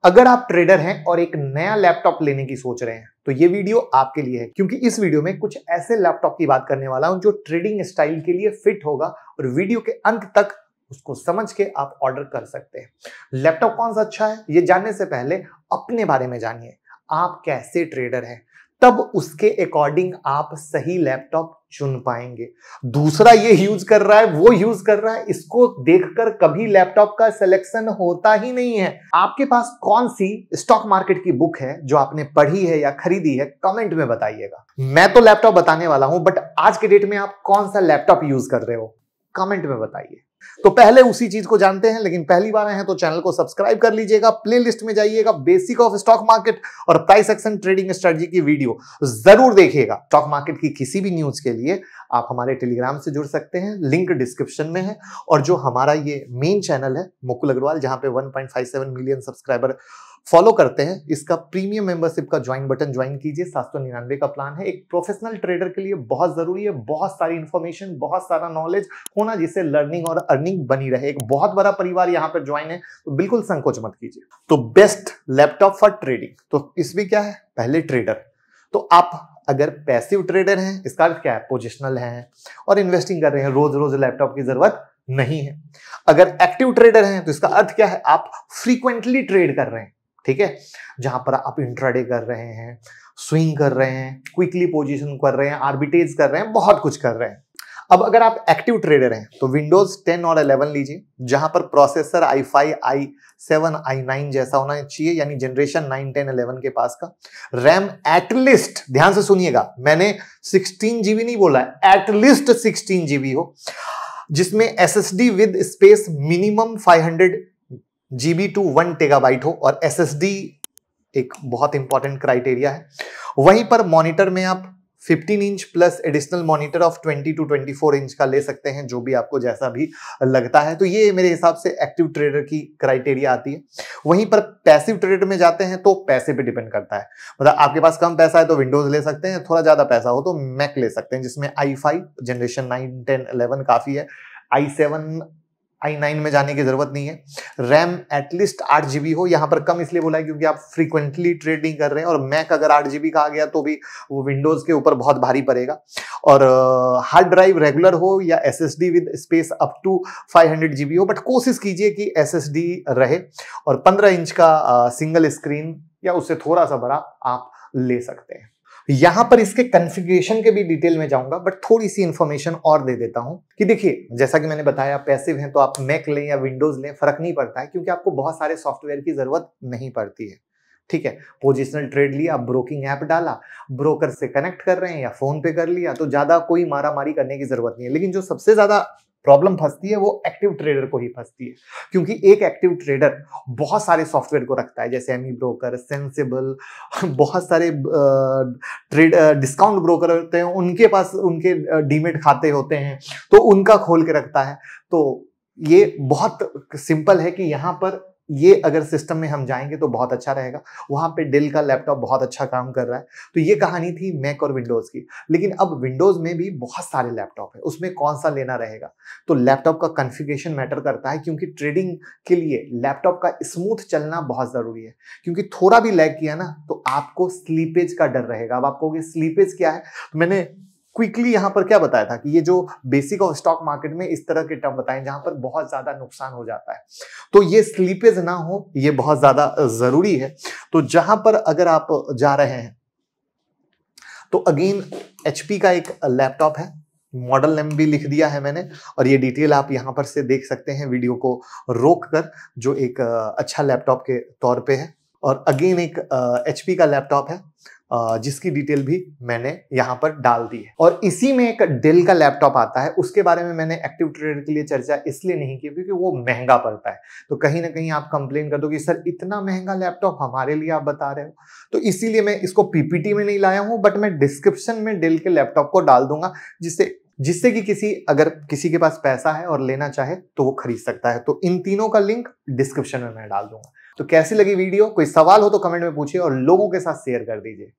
अगर आप ट्रेडर हैं और एक नया लैपटॉप लेने की सोच रहे हैं तो ये वीडियो आपके लिए है, क्योंकि इस वीडियो में कुछ ऐसे लैपटॉप की बात करने वाला हूं जो ट्रेडिंग स्टाइल के लिए फिट होगा और वीडियो के अंत तक उसको समझ के आप ऑर्डर कर सकते हैं। लैपटॉप कौन सा अच्छा है ये जानने से पहले अपने बारे में जानिए। आप कैसे ट्रेडर हैं, तब उसके अकॉर्डिंग आप सही लैपटॉप चुन पाएंगे। दूसरा ये यूज कर रहा है, वो यूज कर रहा है, इसको देखकर कभी लैपटॉप का सिलेक्शन होता ही नहीं है। आपके पास कौन सी स्टॉक मार्केट की बुक है जो आपने पढ़ी है या खरीदी है, कमेंट में बताइएगा। मैं तो लैपटॉप बताने वाला हूं, बट आज के डेट में आप कौन सा लैपटॉप यूज कर रहे हो, कमेंट में बताइए। तो पहले उसी चीज को जानते हैं, लेकिन पहली बार आए हैं तो चैनल को सब्सक्राइब कर लीजिएगा। प्लेलिस्ट में जाइएगा, बेसिक ऑफ स्टॉक मार्केट और प्राइस एक्शन ट्रेडिंग स्ट्रेटजी की वीडियो जरूर देखिएगा। स्टॉक मार्केट की किसी भी न्यूज के लिए आप हमारे टेलीग्राम से जुड़ सकते हैं, लिंक डिस्क्रिप्शन में है। और जो हमारा ये मेन चैनल है मुकुल अग्रवाल, जहां पे 1.57 मिलियन सब्सक्राइबर फॉलो करते हैं, इसका प्रीमियम मेंबरशिप का ज्वाइन बटन ज्वाइन कीजिए। 799 का प्लान है। एक प्रोफेशनल ट्रेडर के लिए बहुत जरूरी है, बहुत सारी इंफॉर्मेशन, बहुत सारा नॉलेज होना, जिससे लर्निंग और अर्निंग बनी रहे। एक बहुत बड़ा परिवार यहाँ पर ज्वाइन है, तो बिल्कुल संकोच मत कीजिए। तो बेस्ट लैपटॉप फॉर ट्रेडिंग, तो इसमें क्या है, पहले ट्रेडर। तो आप अगर पैसिव ट्रेडर हैं, इसका अर्थ क्या है, पोजिशनल हैं और इन्वेस्टिंग कर रहे हैं, रोज रोज लैपटॉप की जरूरत नहीं है। अगर एक्टिव ट्रेडर हैं तो इसका अर्थ क्या है, आप फ्रीक्वेंटली ट्रेड कर रहे हैं, ठीक है, जहां पर आप इंट्राडे कर रहे हैं, स्विंग कर रहे हैं, क्विकली पोजीशन कर रहे हैं, आर्बिट्रेज कर रहे हैं, बहुत कुछ कर रहे हैं। अब अगर आप एक्टिव ट्रेडर हैं तो विंडोज 10 और 11 लीजिए, जहां पर प्रोसेसर i5, i7, i9 जैसा होना चाहिए, यानी जनरेशन 9, 10, 11 के पास का। रैम एटलीस्ट, ध्यान से सुनिएगा, मैंने 16 जीबी नहीं बोला, एटलीस्ट 16 जीबी हो, जिसमें SSD with space minimum 500 GB to 1 terabyte हो, और SSD एक बहुत इंपॉर्टेंट क्राइटेरिया है। वहीं पर मॉनिटर में आप 15 inch plus additional monitor of 20 to 24 inch का ले सकते हैं, जो भी आपको जैसा भी लगता है। तो ये मेरे हिसाब से एक्टिव ट्रेडर की क्राइटेरिया आती है। वहीं पर पैसिव ट्रेडर में जाते हैं तो पैसे पे डिपेंड करता है, मतलब आपके पास कम पैसा है तो विंडोज ले सकते हैं, थोड़ा ज्यादा पैसा हो तो मैक ले सकते हैं, जिसमें i5 जनरेशन 9, 10, 11 काफी है। i7, i9 में जाने की जरूरत नहीं है। रैम एटलीस्ट 8 GB हो, यहां पर कम इसलिए बोला है क्योंकि आप फ्रीक्वेंटली ट्रेडिंग कर रहे हैं, और मैक अगर 8 GB का आ गया तो भी वो विंडोज के ऊपर बहुत भारी पड़ेगा। और हार्ड ड्राइव रेगुलर हो या SSD with space up to 500 GB हो, बट कोशिश कीजिए कि SSD रहे। और 15 इंच का सिंगल स्क्रीन या उससे थोड़ा सा बड़ा आप ले सकते हैं। यहां पर इसके कॉन्फ़िगरेशन के भी डिटेल में जाऊंगा, बट थोड़ी सी इंफॉर्मेशन और दे देता हूं कि देखिए, जैसा कि मैंने बताया, पैसिव हैं तो आप मैक लें या विंडोज लें, फर्क नहीं पड़ता है, क्योंकि आपको बहुत सारे सॉफ्टवेयर की जरूरत नहीं पड़ती है, ठीक है। पोजिशनल ट्रेड लिया, ब्रोकिंग ऐप डाला, ब्रोकर से कनेक्ट कर रहे हैं या फोन पे कर लिया, तो ज्यादा कोई मारामारी करने की जरूरत नहीं है। लेकिन जो सबसे ज्यादा प्रॉब्लम फंसती है वो एक्टिव ट्रेडर को ही फंसती है, क्योंकि एक एक्टिव ट्रेडर बहुत सारे सॉफ्टवेयर को रखता है, जैसे एमी ब्रोकर, सेंसिबल, बहुत सारे ट्रेड डिस्काउंट ब्रोकर होते हैं, उनके पास उनके डीमेट खाते होते हैं, तो उनका खोल के रखता है। तो ये बहुत सिंपल है कि यहाँ पर ये अगर सिस्टम में हम जाएंगे तो बहुत अच्छा रहेगा। वहां पे डेल का लैपटॉप बहुत अच्छा काम कर रहा है। तो ये कहानी थी मैक और विंडोज की। लेकिन अब विंडोज में भी बहुत सारे लैपटॉप है, उसमें कौन सा लेना रहेगा, तो लैपटॉप का कॉन्फ़िगरेशन मैटर करता है, क्योंकि ट्रेडिंग के लिए लैपटॉप का स्मूथ चलना बहुत जरूरी है। क्योंकि थोड़ा भी लैग किया ना तो आपको स्लीपेज का डर रहेगा। अब आप कहोगे स्लीपेज क्या है, तो मैंने क्विकली यहां पर क्या बताया था कि ये जो बेसिक ऑफ स्टॉक मार्केट में इस तरह के टर्म बताएं जहां पर बहुत ज्यादा नुकसान हो जाता है, तो ये स्लीपेज ना हो, ये बहुत ज्यादा जरूरी है। तो जहां पर अगर आप जा रहे हैं तो अगेन HP का एक लैपटॉप है, मॉडल नेम भी लिख दिया है मैंने, और ये डिटेल आप यहां पर से देख सकते हैं वीडियो को रोक कर, जो एक अच्छा लैपटॉप के तौर पे है। और अगेन एक HP का लैपटॉप है, जिसकी डिटेल भी मैंने यहां पर डाल दी है। और इसी में एक डेल का लैपटॉप आता है, उसके बारे में मैंने एक्टिव ट्रेडर के लिए चर्चा इसलिए नहीं की क्योंकि वो महंगा पड़ता है। तो कहीं ना कहीं आप कंप्लेन कर दो कि सर इतना महंगा लैपटॉप हमारे लिए आप बता रहे हो, तो इसीलिए मैं इसको PPT में नहीं लाया हूं, बट मैं डिस्क्रिप्शन में डेल के लैपटॉप को डाल दूंगा, जिससे कि अगर किसी के पास पैसा है और लेना चाहे तो वो खरीद सकता है। तो इन तीनों का लिंक डिस्क्रिप्शन में मैं डाल दूंगा। तो कैसी लगी वीडियो, कोई सवाल हो तो कमेंट में पूछिए और लोगों के साथ शेयर कर दीजिए।